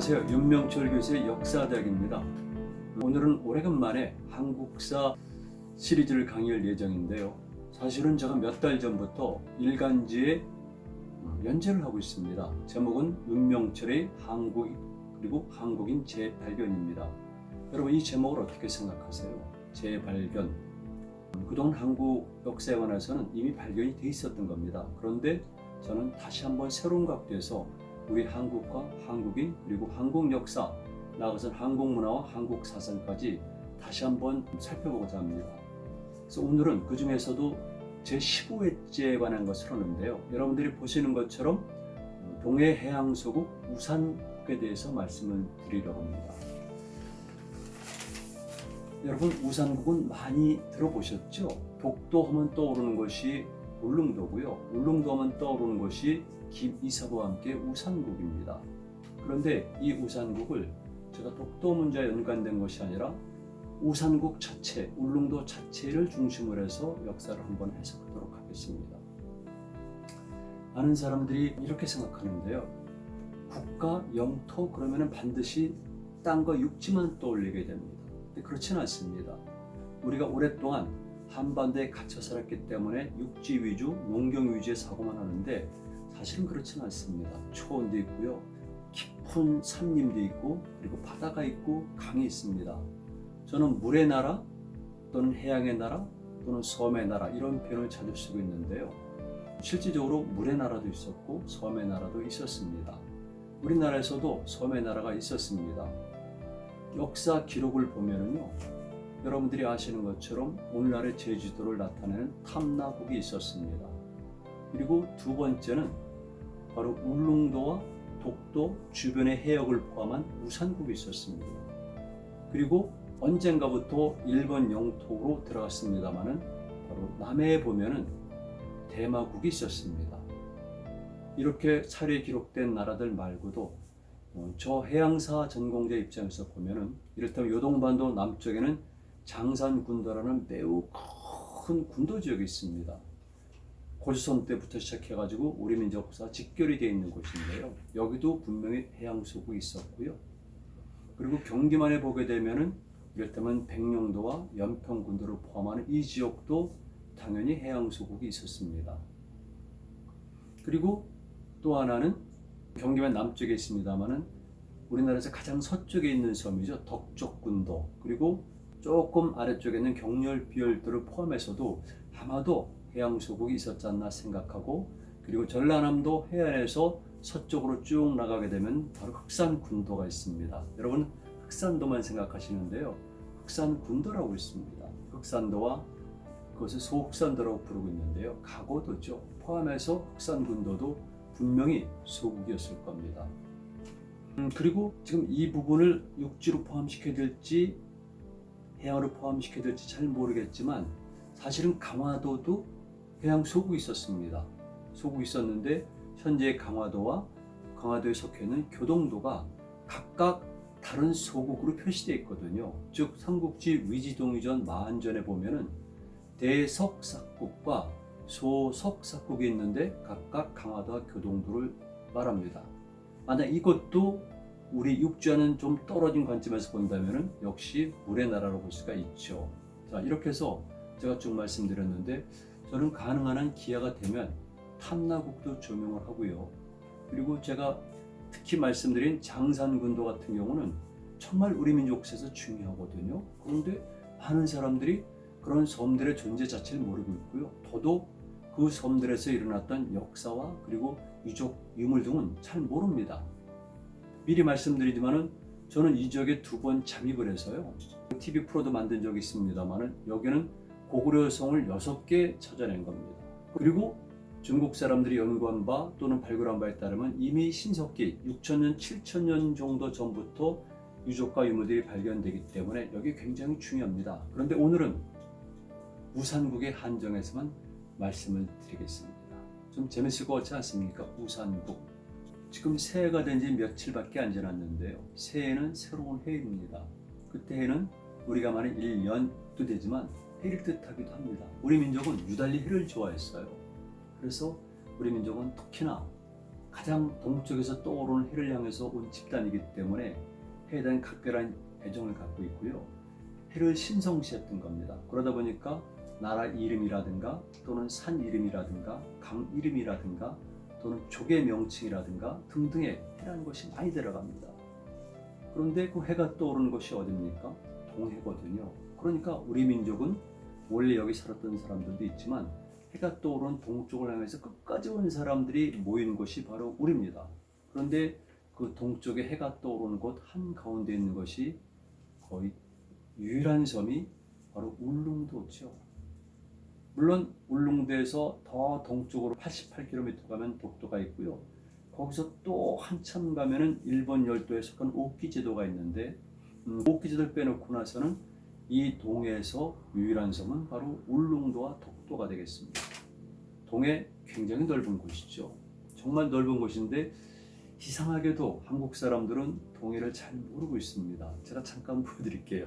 안녕하세요. 윤명철 교수의 역사대학입니다. 오늘은 오래간만에 한국사 시리즈를 강의할 예정인데요. 사실은 제가 몇 달 전부터 일간지에 연재를 하고 있습니다. 제목은 윤명철의 한국 그리고 한국인 재발견입니다. 여러분, 이 제목을 어떻게 생각하세요? 재발견. 그동안 한국 역사에 관해서는 이미 발견이 돼 있었던 겁니다. 그런데 저는 다시 한번 새로운 각도에서 우리 한국과 한국인 그리고 한국 역사, 나아가서는 한국 문화와 한국 사상까지 다시 한번 살펴보고자 합니다. 그래서 오늘은 그 중에서도 제15회째에 관한 것을 하는데요. 여러분들이 보시는 것처럼 동해 해양소국 우산국에 대해서 말씀을 드리려고 합니다. 여러분, 우산국은 많이 들어보셨죠? 독도 하면 떠오르는 것이 울릉도고요. 울릉도 하면 떠오르는 것이 김이사부와 함께 우산국입니다. 그런데 이 우산국을 제가 독도 문제와 연관된 것이 아니라 우산국 자체, 울릉도 자체를 중심으로 해서 역사를 한번 해석하도록 하겠습니다. 많은 사람들이 이렇게 생각하는데요. 국가, 영토 그러면 반드시 땅과 육지만 떠올리게 됩니다. 근데 그렇지는 않습니다. 우리가 오랫동안 한반도에 갇혀 살았기 때문에 육지 위주, 농경 위주의 사고만 하는데 사실은 그렇지는 않습니다. 초원도 있고요, 깊은 산림도 있고, 그리고 바다가 있고, 강이 있습니다. 저는 물의 나라 또는 해양의 나라 또는 섬의 나라 이런 표현을 자주 쓰고 있는데요. 실질적으로 물의 나라도 있었고 섬의 나라도 있었습니다. 우리나라에서도 섬의 나라가 있었습니다. 역사 기록을 보면은요, 여러분들이 아시는 것처럼 오늘날의 제주도를 나타내는 탐나국이 있었습니다. 그리고 두 번째는 바로 울릉도와 독도 주변의 해역을 포함한 우산국이 있었습니다. 그리고 언젠가부터 일본 영토로 들어갔습니다마는 바로 남해에 보면은 대마국이 있었습니다. 이렇게 사례 기록된 나라들 말고도 저 해양사 전공자 입장에서 보면은 이를테면 요동반도 남쪽에는 장산군도라는 매우 큰 군도 지역이 있습니다. 고조선 때부터 시작해가지고 우리 민족 역사 직결이 되어 있는 곳인데요. 여기도 분명히 해양소국이 있었고요. 그리고 경기만에 보게 되면은 이를테면 백령도와 연평군도를 포함하는 이 지역도 당연히 해양소국이 있었습니다. 그리고 또 하나는 경기만 남쪽에 있습니다만은 우리나라에서 가장 서쪽에 있는 섬이죠. 덕적군도, 그리고 조금 아래쪽에 있는 경렬 비열도를 포함해서도 아마도 해양소국이 있었지 않나 생각하고, 그리고 전라남도 해안에서 서쪽으로 쭉 나가게 되면 바로 흑산군도가 있습니다. 여러분, 흑산도만 생각하시는데요. 흑산군도라고 있습니다. 흑산도와 그것을 소흑산도라고 부르고 있는데요. 가고도죠. 포함해서 흑산군도도 분명히 소국이었을 겁니다. 그리고 지금 이 부분을 육지로 포함시켜야 될지 해양으로 포함시켜야 될지 잘 모르겠지만 사실은 강화도도 해양 소국이 있었습니다. 소국이 있었는데 현재 강화도와 강화도에 속해 있는 교동도가 각각 다른 소국으로 표시되어 있거든요. 즉 삼국지 위지동의전 마한전에 보면은 대석사국과 소석사국이 있는데 각각 강화도와 교동도를 말합니다. 만약 이것도 우리 육지와는 좀 떨어진 관점에서 본다면은 역시 물의 나라로 볼 수가 있죠. 자, 이렇게 해서 제가 쭉 말씀드렸는데 저는 가능한 한 기회가 되면 탐나국도 조명을 하고요. 그리고 제가 특히 말씀드린 장산군도 같은 경우는 정말 우리 민족 역사에서 중요하거든요. 그런데 많은 사람들이 그런 섬들의 존재 자체를 모르고 있고요. 더더욱 그 섬들에서 일어났던 역사와 그리고 유적, 유물 등은 잘 모릅니다. 미리 말씀드리지만은 저는 이 지역에 2번 잠입을 해서요. TV 프로도 만든 적이 있습니다만은 여기는 고구려 성을 6개 찾아낸 겁니다. 그리고 중국 사람들이 연구한 바 또는 발굴한 바에 따르면 이미 신석기 6,000년, 7,000년 정도 전부터 유적과 유물들이 발견되기 때문에 여기 굉장히 중요합니다. 그런데 오늘은 우산국의 한정에서만 말씀을 드리겠습니다. 좀 재밌을 것 같지 않습니까? 우산국. 지금 새해가 된 지 며칠밖에 안 지났는데요. 새해는 새로운 해입니다. 그때 해는 우리가 말하는 1년도 되지만 해를 뜻하기도 합니다. 우리 민족은 유달리 해를 좋아했어요. 그래서 우리 민족은 특히나 가장 동쪽에서 떠오르는 해를 향해서 온 집단이기 때문에 해에 대한 각별한 애정을 갖고 있고요. 해를 신성시했던 겁니다. 그러다 보니까 나라 이름이라든가 또는 산 이름이라든가 강 이름이라든가 또는 족의 명칭이라든가 등등의 해라는 것이 많이 들어갑니다. 그런데 그 해가 떠오르는 것이 어디입니까? 동해거든요. 그러니까 우리 민족은 원래 여기 살았던 사람들도 있지만 해가 떠오르는 동쪽을 향해서 끝까지 온 사람들이 모이는 곳이 바로 우리입니다. 그런데 그 동쪽에 해가 떠오르는 곳 한가운데 있는 것이 거의 유일한 섬이 바로 울릉도죠. 물론 울릉도에서 더 동쪽으로 88km 가면 독도가 있고요. 거기서 또 한참 가면은 일본 열도에 속한 오키제도가 있는데 오키제도를 빼놓고 나서는 이 동해에서 유일한 섬은 바로 울릉도와 독도가 되겠습니다. 동해 굉장히 넓은 곳이죠. 정말 넓은 곳인데 이상하게도 한국 사람들은 동해를 잘 모르고 있습니다. 제가 잠깐 보여드릴게요.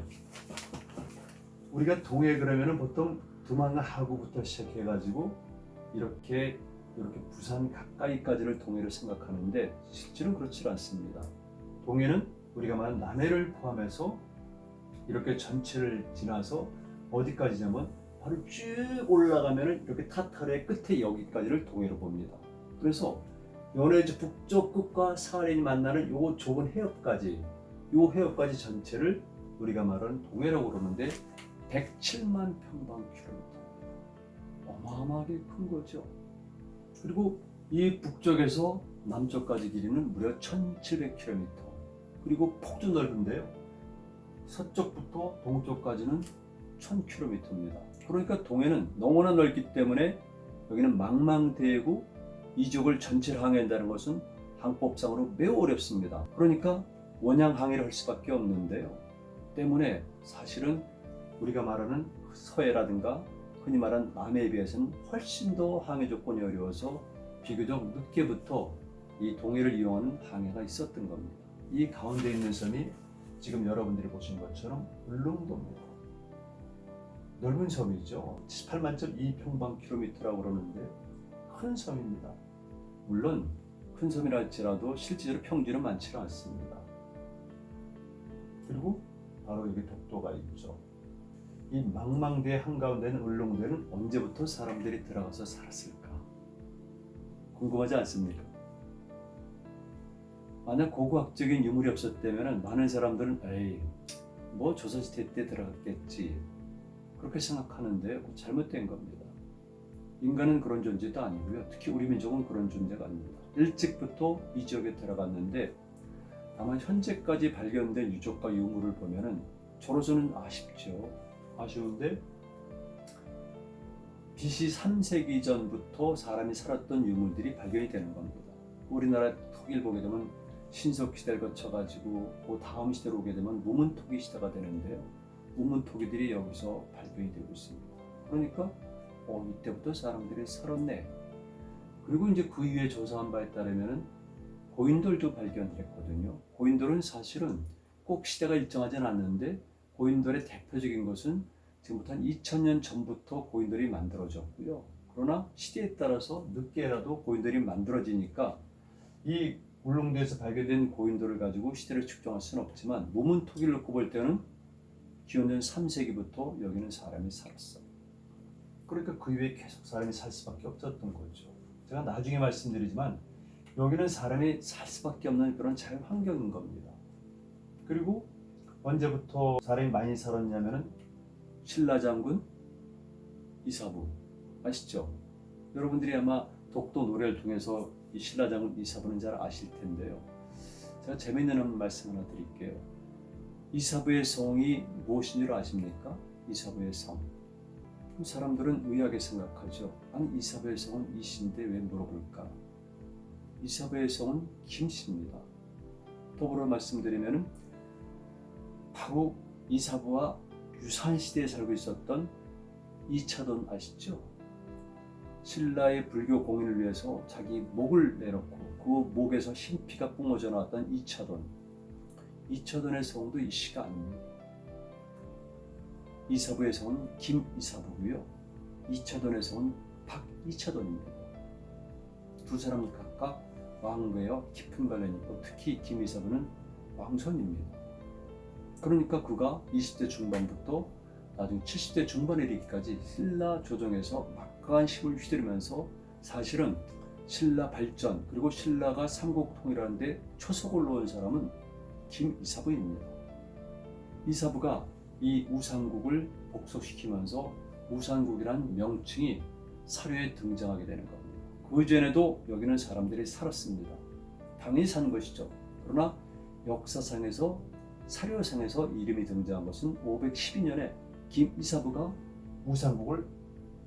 우리가 동해 그러면은 보통 두만하구부터 시작해가지고 이렇게 부산 가까이까지를 동해를 생각하는데 실제로는 그렇지 않습니다. 동해는 우리가 말하는 남해를 포함해서 이렇게 전체를 지나서 어디까지냐면 바로 쭉 올라가면은 이렇게 타타르의 끝에 여기까지를 동해로 봅니다. 그래서 연해주 북쪽 끝과 사할린이 만나는 요 좁은 해협까지, 요 해협까지 전체를 우리가 말하는 동해라고 그러는데 107만 평방킬로미터, 어마어마하게 큰 거죠. 그리고 이 북쪽에서 남쪽까지 길이는 무려 1700km, 그리고 폭도 넓은데요. 서쪽부터 동쪽까지는 1000km입니다. 그러니까 동해는 너무나 넓기 때문에 여기는 망망대해고 이쪽을 전체를 항해한다는 것은 항법상으로 매우 어렵습니다. 그러니까 원양 항해를 할 수밖에 없는데요. 때문에 사실은 우리가 말하는 서해라든가 흔히 말하는 남해에 비해서는 훨씬 더 항해 조건이 어려워서 비교적 늦게부터 이 동해를 이용하는 항해가 있었던 겁니다. 이 가운데 있는 섬이 지금 여러분들이 보신 것처럼 울릉도입니다. 넓은 섬이죠. 18만.2평방킬로미터라고 그러는데 큰 섬입니다. 물론 큰 섬이라 할지라도 실제로 평지는 많지 않습니다. 그리고 바로 여기 독도가 있죠. 이 망망대해 한가운데는 울릉도에는 언제부터 사람들이 들어가서 살았을까? 궁금하지 않습니까? 만약 고고학적인 유물이 없었다면 많은 사람들은 에이, 뭐 조선시대 때 들어갔겠지, 그렇게 생각하는데 잘못된 겁니다. 인간은 그런 존재도 아니고요. 특히 우리 민족은 그런 존재가 아닙니다. 일찍부터 이 지역에 들어갔는데 다만 현재까지 발견된 유적과 유물을 보면은 저로서는 아쉬운데 BC 3세기 전부터 사람이 살았던 유물들이 발견이 되는 겁니다. 우리나라 토기를 보게 되면 신석 시대를 거쳐가지고 그 다음 시대로 오게 되면 무문토기 시대가 되는데요. 무문토기들이 여기서 발견이 되고 있습니다. 그러니까 이때부터 사람들이 살았네. 그리고 이제 그 이후에 조사한 바에 따르면 고인돌도 발견했거든요. 고인돌은 사실은 꼭 시대가 일정하지는 않는데 고인돌의 대표적인 것은 지금부터 한 2000년 전부터 고인돌이 만들어졌고요. 그러나 시대에 따라서 늦게라도 고인돌이 만들어지니까 이 울릉도에서 발견된 고인돌을 가지고 시대를 측정할 수는 없지만 무문토기를 놓고 볼 때는 기원전 3세기부터 여기는 사람이 살았어요. 그러니까 그 이후에 계속 사람이 살 수밖에 없었던 거죠. 제가 나중에 말씀드리지만 여기는 사람이 살 수밖에 없는 그런 자연 환경인 겁니다. 그리고 언제부터 사람이 많이 살았냐면은 신라장군 이사부 아시죠? 여러분들이 아마 독도 노래를 통해서 이 신라장군 이사부는 잘 아실 텐데요. 제가 재미있는 말씀 하나 드릴게요. 이사부의 성이 무엇인 줄 아십니까? 이사부의 성. 사람들은 의아하게 생각하죠. 아니 이사부의 성은 이씨인데 왜 물어볼까? 이사부의 성은 김씨입니다. 더불어 말씀드리면 바로 이사부와 유사한 시대에 살고 있었던 이차돈 아시죠? 신라의 불교 공인을 위해서 자기 목을 내놓고 그 목에서 흰피가 뿜어져 나왔던 이차돈. 이차돈의 성도 이씨가 아닙니다. 이사부의 성은 김이사부고요. 이차돈의 성은 박이차돈입니다. 두 사람이 각각 왕과요 깊은 관련이 있고 특히 김이사부는 왕손입니다. 그러니까 그가 20대 중반부터 나중 70대 중반에 이르기까지 신라 조정에서 막강한 힘을 휘두르면서 사실은 신라 발전 그리고 신라가 삼국 통일하는 데 초석을 놓은 사람은 김이사부입니다. 이사부가 이 우상국을 복속시키면서 우상국이란 명칭이 사료에 등장하게 되는 겁니다. 그 전에도 여기는 사람들이 살았습니다. 당연히 산 것이죠. 그러나 역사상에서 사료상에서 이름이 등장한 것은 512년에 김이사부가 우상국을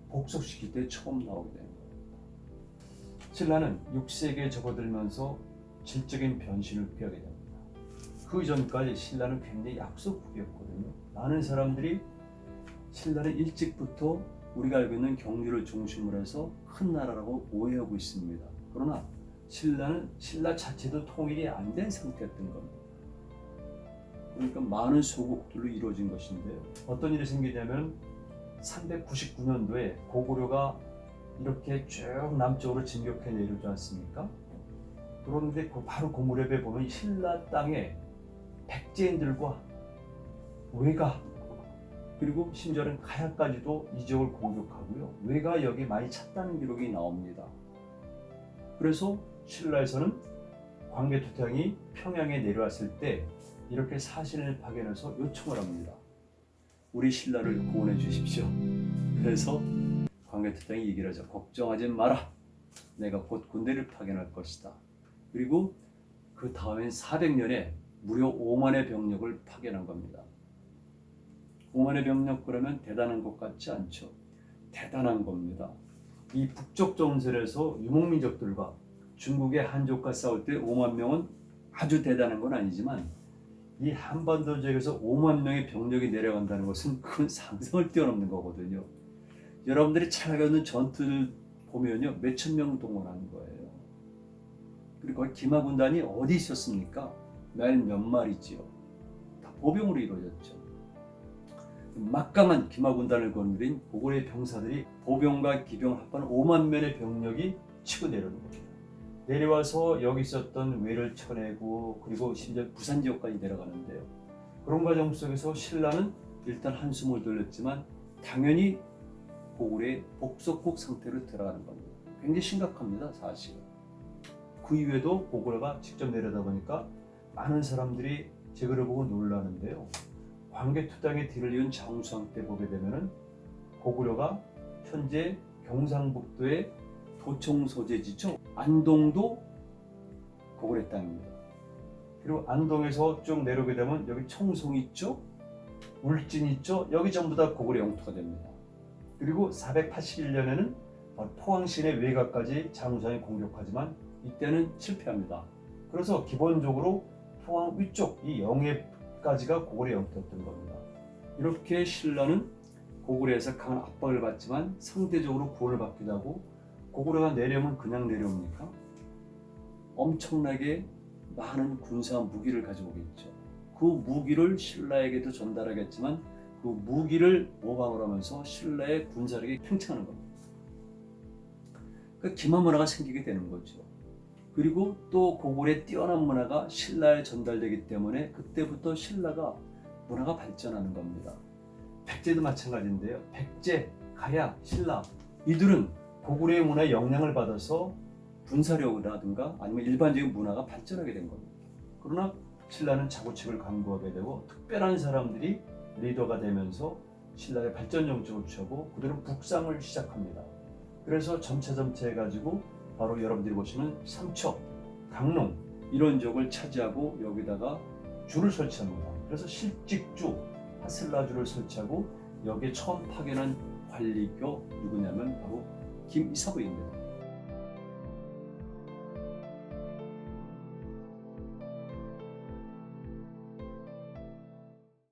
복속시킬 때 처음 나오게 되는 겁니다. 신라는 6세기에 접어들면서 질적인 변신을 피하게 됩니다. 그 전까지 신라는 굉장히 약소국이었거든요. 많은 사람들이 신라는 일찍부터 우리가 알고 있는 경주를 중심으로 해서 큰 나라라고 오해하고 있습니다. 그러나 신라는 신라 자체도 통일이 안 된 상태였던 겁니다. 그러니까 많은 소국들로 이루어진 것인데요. 어떤 일이 생기냐면 399년도에 고구려가 이렇게 쭉 남쪽으로 진격해 내려오지 않습니까? 그런데 바로 그 무렵에 보면 신라 땅에 백제인들과 외가 그리고 심지어는 가야까지도 이 지역을 공격하고요. 외가 여기 많이 찼다는 기록이 나옵니다. 그래서 신라에서는 광개토장이 평양에 내려왔을 때 이렇게 사신을 파견해서 요청을 합니다. 우리 신라를 구원해 주십시오. 그래서 광개토장이 얘기를 하죠. 걱정하지 마라. 내가 곧 군대를 파견할 것이다. 그리고 그 다음엔 400년에 무려 5만의 병력을 파견한 겁니다. 5만의 병력 그러면 대단한 것 같지 않죠? 대단한 겁니다. 이 북쪽 전선에서 유목민족들과 중국의 한족과 싸울 때 5만 명은 아주 대단한 건 아니지만 이 한반도 지역에서 5만 명의 병력이 내려간다는 것은 그건 상상을 뛰어넘는 거거든요. 여러분들이 잘 알고 있는 전투를 보면요, 몇천 명 동원하는 거예요. 그리고 거기 기마군단이 어디 있었습니까? 몇 마리지요. 다 보병으로 이루어졌죠. 막강한 기마군단을 거느린 고구려의 병사들이 보병과 기병 합한 5만 명의 병력이 치고 내려오는 겁니다. 내려와서 여기 있었던 외를 쳐내고 그리고 심지어 부산 지역까지 내려가는데요. 그런 과정 속에서 신라는 일단 한숨을 돌렸지만 당연히 고구려의 복속국 상태로 들어가는 겁니다. 굉장히 심각합니다, 사실은. 그 이후에도 고구려가 직접 내려다 보니까 많은 사람들이 제 글을 보고 놀라는데요. 광개토장의 뒤를 이은 장수왕 때 보게 되면은 고구려가 현재 경상북도의 도청 소재지죠. 안동도 고구려 땅입니다. 그리고 안동에서 쭉 내려오게 되면 여기 청송 있죠, 울진 있죠. 여기 전부 다 고구려 영토가 됩니다. 그리고 481년에는 포항시내 외곽까지 장수왕이 공격하지만 이때는 실패합니다. 그래서 기본적으로 포항 위쪽 이 영해까지가 고구려 영토였던 겁니다. 이렇게 신라는 고구려에서 강한 압박을 받지만 상대적으로 구원을 받기도 하고, 고구려가 내려오면 그냥 내려옵니까? 엄청나게 많은 군사 무기를 가지고 오겠죠. 그 무기를 신라에게도 전달하겠지만 그 무기를 모방을 하면서 신라의 군사력이 팽창하는 겁니다. 그러니까 기마 문화가 생기게 되는 거죠. 그리고 또 고구려의 뛰어난 문화가 신라에 전달되기 때문에 그때부터 신라가 문화가 발전하는 겁니다. 백제도 마찬가지인데요. 백제, 가야, 신라 이들은 고구려의 문화에 영향을 받아서 군사력이라든가 아니면 일반적인 문화가 발전하게 된 겁니다. 그러나 신라는 자구책을 강구하게 되고 특별한 사람들이 리더가 되면서 신라의 발전 정책을 취하고 그들은 북상을 시작합니다. 그래서 점차 해가지고 바로 여러분들이 보시는 삼척, 강릉 이런 지역을 차지하고 여기다가 주를 설치합니다. 그래서 실직주, 하슬라주를 설치하고 여기에 처음 파견한 관리교 누구냐면 바로 김이사부입니다.